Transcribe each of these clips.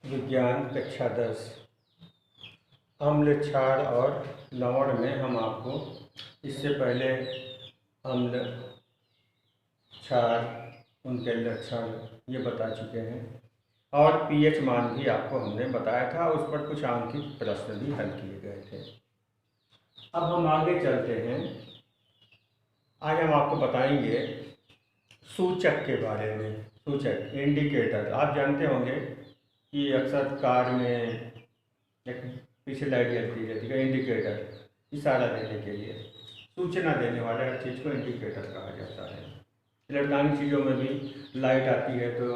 विज्ञान कक्षा 10 अम्ल, क्षार और लवण में हम आपको इससे पहले अम्ल, क्षार, उनके लक्षण ये बता चुके हैं और पीएच मान भी आपको हमने बताया था। उस पर कुछ आंकित प्रश्न भी हल किए गए थे। अब हम आगे चलते हैं। आज हम आपको बताएंगे सूचक के बारे में। सूचक, इंडिकेटर। आप जानते होंगे कि अक्सर कार में एक पीछे लाइट जलती रहती है, इंडिकेटर, इशारा देने के लिए, सूचना देने वाले हर चीज़ को इंडिकेटर कहा जाता है। इलेक्ट्रॉनिक चीज़ों में भी लाइट आती है तो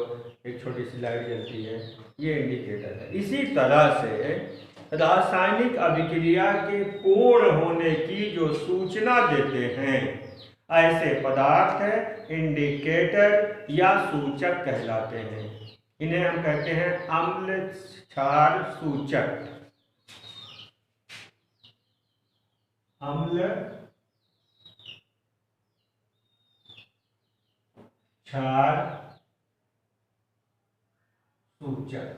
एक छोटी सी लाइट जलती है, ये इंडिकेटर है। इसी तरह से रासायनिक अभिक्रिया के पूर्ण होने की जो सूचना देते हैं, ऐसे पदार्थ इंडिकेटर या सूचक कहलाते हैं। इन्हें हम कहते हैं अम्ल, क्षार सूचक। अम्ल, क्षार सूचक,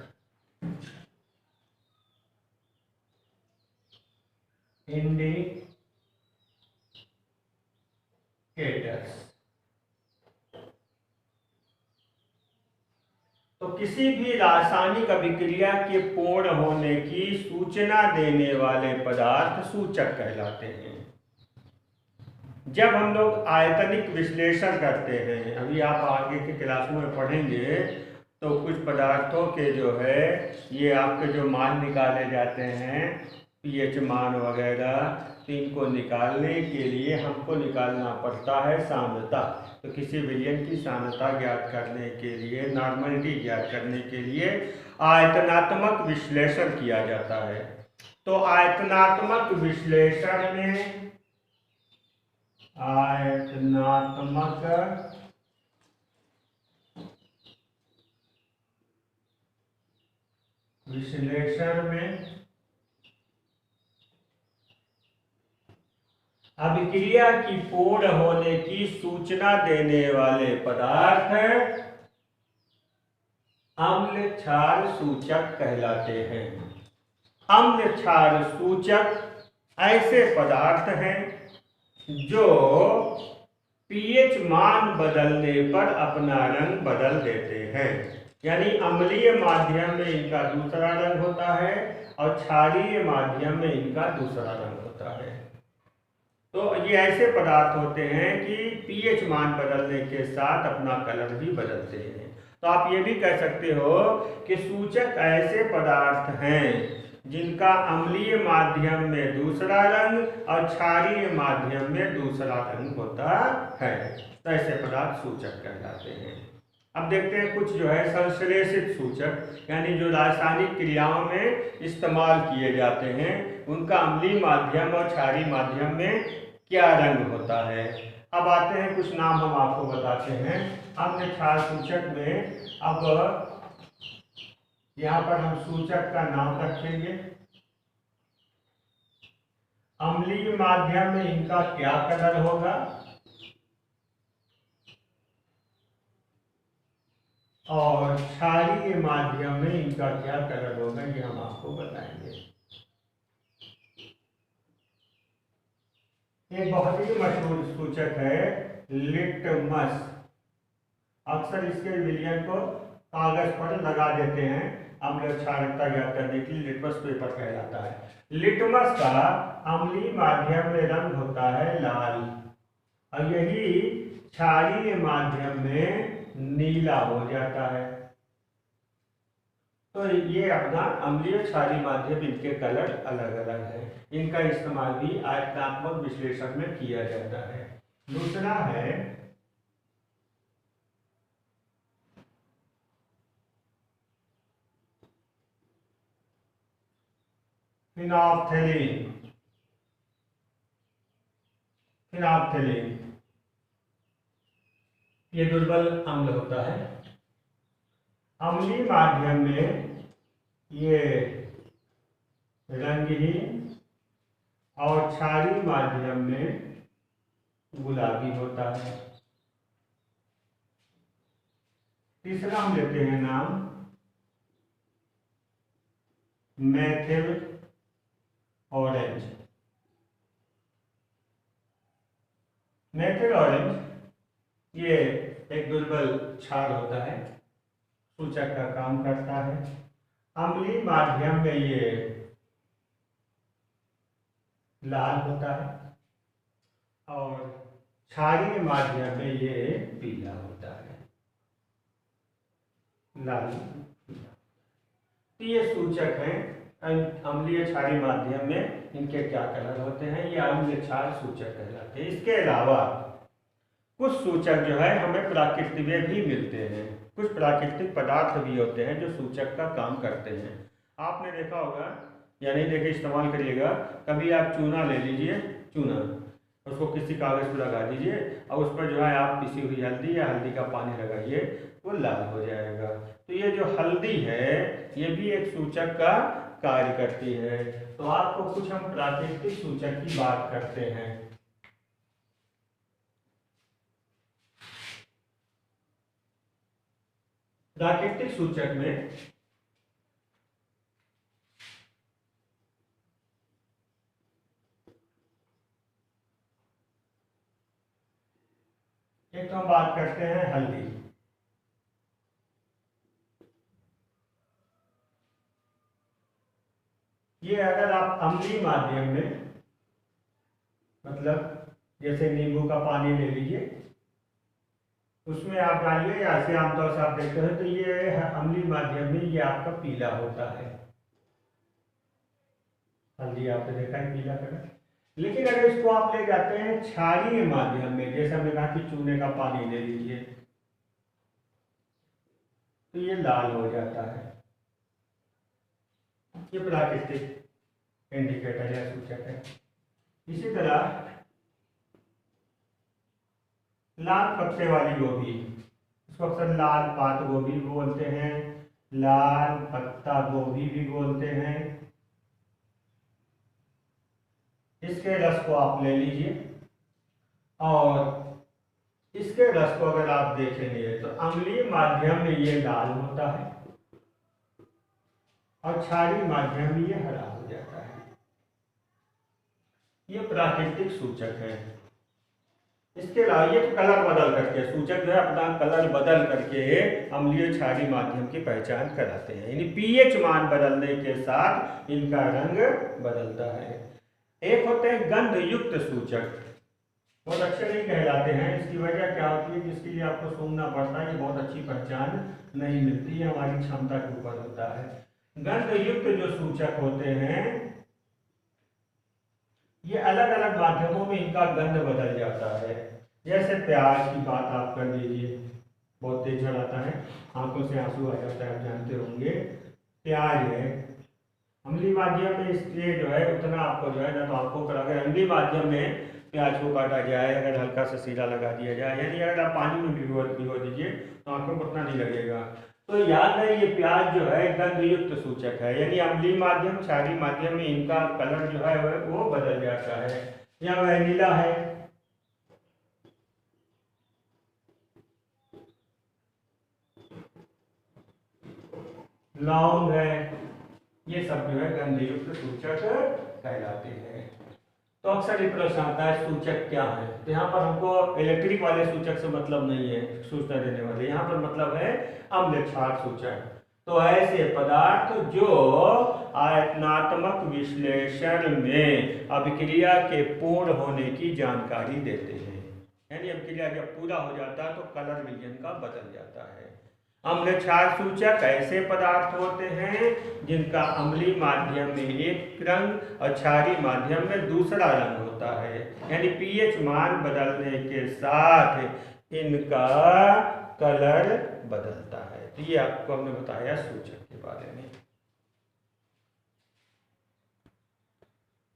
इंडिकेटर्स। तो किसी भी रासायनिक अभिक्रिया के पूर्ण होने की सूचना देने वाले पदार्थ सूचक कहलाते हैं। जब हम लोग आयतनिक विश्लेषण करते हैं, अभी आप आगे के क्लासों में पढ़ेंगे, तो कुछ पदार्थों के जो है ये आपके जो मान निकाले जाते हैं, पीएच मान वगैरह, तो इनको निकालने के लिए हमको निकालना पड़ता है सांद्रता। तो किसी विलयन की सांद्रता ज्ञात करने के लिए, नॉर्मलिटी ज्ञात करने के लिए आयतनात्मक विश्लेषण किया जाता है। तो आयतनात्मक विश्लेषण में अभिक्रिया की पूर्ण होने की सूचना देने वाले पदार्थ अम्ल, क्षार सूचक कहलाते हैं। अम्ल, क्षार सूचक ऐसे पदार्थ हैं जो पीएच मान बदलने पर अपना रंग बदल देते हैं। यानी अम्लीय माध्यम में इनका दूसरा रंग होता है और क्षारीय माध्यम में इनका दूसरा रंग होता है। तो ये ऐसे पदार्थ होते हैं कि पीएच मान बदलने के साथ अपना कलर भी बदलते हैं। तो आप ये भी कह सकते हो कि सूचक ऐसे पदार्थ हैं जिनका अम्लीय माध्यम में दूसरा रंग और क्षारीय माध्यम में दूसरा रंग होता है। तो ऐसे पदार्थ सूचक कहलाते हैं। अब देखते हैं कुछ जो है संश्लेषित सूचक, यानी जो रासायनिक क्रियाओं में इस्तेमाल किए जाते हैं, उनका अम्लीय माध्यम और क्षारीय माध्यम में क्या रंग होता है। अब आते हैं, कुछ नाम हम आपको बताते हैं अम्ल, क्षार सूचक में। अब यहाँ पर हम सूचक का नाम रखेंगे। अम्लीय माध्यम में इनका क्या कलर होगा और क्षारीय माध्यम में इनका क्या कलर होगा, ये हम आपको बताएंगे। एक बहुत ही मशहूर सूचक है लिटमस। अक्सर इसके विलयन को कागज पर लगा देते हैं अम्ल क्षारकता ज्ञात करने के लिए। लिटमस पेपर कहलाता है। लिटमस का अम्लीय माध्यम में रंग होता है लाल और यही क्षारीय माध्यम में नीला हो जाता है। तो ये अपना अम्लीय क्षारीय माध्यम, इनके कलर अलग अलग है। इनका इस्तेमाल भी आयतनात्मक विश्लेषण में किया जाता है। दूसरा है फिनोल्फ्थेलीन। फिनोल्फ्थेलीन ये दुर्बल अम्ल होता है। अम्लीय माध्यम में ये रंगहीन और क्षारीय माध्यम में गुलाबी होता है। तीसरा हम लेते हैं नाम मेथिल ऑरेंज। मेथिल ऑरेंज ये एक दुर्बल क्षार होता है, सूचक का काम करता है। अम्लीय माध्यम में ये लाल होता है और क्षारीय माध्यम में ये पीला होता है, लाल पीला। तो ये सूचक हैं अम्लीय क्षारीय माध्यम में, इनके क्या कलर होते हैं, ये अम्लीय क्षार सूचक कहलाते हैं। इसके अलावा कुछ सूचक जो है हमें प्राकृतिक में भी मिलते हैं, कुछ प्राकृतिक पदार्थ भी होते हैं जो सूचक का काम करते हैं। आपने देखा होगा या नहीं देखे, इस्तेमाल करिएगा। कभी आप चूना ले लीजिए, चूना उसको किसी कागज़ पर लगा दीजिए और उस पर जो है आप पिसी हुई हल्दी या हल्दी का पानी लगाइए, वो लाल हो जाएगा। तो ये जो हल्दी है ये भी एक सूचक का कार्य करती है। तो आपको कुछ हम प्राकृतिक सूचक की बात करते हैं। प्राकृतिक सूचक में एक तो हम बात करते हैं हल्दी। ये अगर आप अम्लीय माध्यम में, मतलब जैसे नींबू का पानी ले लीजिए, उसमें आप डालिए, या ऐसे आमतौर से आप देखते हैं तो ये अम्लीय माध्यम में ये आपका पीला होता है। हल्दी आपने देखा है पीला कलर। लेकिन अगर इसको आप ले जाते हैं क्षारीय माध्यम में, जैसे हमने कहा कि चूने का पानी ले लीजिए, तो ये लाल हो जाता है। ये प्राकृतिक इंडिकेटर या सूचक है। इसी तरह लाल पत्ते वाली गोभी, इसको अक्सर लाल पात गोभी भी बोलते हैं, लाल पत्ता गोभी भी बोलते हैं। इसके रस को आप ले लीजिए और इसके रस को अगर आप देखेंगे तो अम्लीय माध्यम में ये लाल होता है और क्षारीय माध्यम में ये हरा हो जाता है। ये प्राकृतिक सूचक है। इसके अलावा ये कलर बदल करके, सूचक जो है अपना कलर बदल करके अम्लीय क्षारीय माध्यम की पहचान कराते हैं। यानी पीएच मान बदलने के साथ इनका रंग बदलता है। एक होते हैं गंध युक्त सूचक, बहुत अच्छे नहीं कहलाते हैं। इसकी वजह क्या होती है कि इसके लिए आपको सूंघना पड़ता है, ये बहुत अच्छी पहचान नहीं मिलती है, हमारी क्षमता के ऊपर होता है। गंध युक्त जो सूचक होते हैं ये अलग अलग माध्यमों में इनका गंध बदल जाता है। जैसे प्याज की बात आप कर लीजिए, बहुत तेज जल आता है, आंखों से आंसू आ जाता है, आप जानते होंगे। प्याज है अम्लीय माध्यम में, इसलिए जो है उतना आपको जो है ना तो आंखों पर, अगर अम्लीय माध्यम में प्याज को काटा जाए, अगर हल्का सा सीरा लगा दिया जाए, यानी अगर आप पानी में भिगो दीजिए तो आंखों को उतना नहीं लगेगा। तो याद है ये प्याज जो है गंध युक्त सूचक है, यानी अम्लीय माध्यम क्षारीय माध्यम में इनका कलर जो है वो बदल जाता है। या वैनिला है, लौंग है, ये सब जो है गंध युक्त सूचक कहलाते हैं। तो अक्सर ये प्रश्न आता है सूचक क्या है, तो यहाँ पर हमको इलेक्ट्रिक वाले सूचक से मतलब नहीं है, सूचना देने वाले, यहाँ पर मतलब है अम्ल क्षार सूचक। तो ऐसे पदार्थ जो आयतनात्मक विश्लेषण में अभिक्रिया के पूर्ण होने की जानकारी देते हैं, यानी अभिक्रिया जब पूरा हो जाता है तो कलर विजन का बदल जाता है। अम्ल क्षार सूचक ऐसे पदार्थ होते हैं जिनका अम्लीय माध्यम में एक रंग और क्षारीय माध्यम में दूसरा रंग होता है, यानी पीएच मान बदलने के साथ इनका कलर बदलता है। तो ये आपको हमने बताया सूचक के बारे में।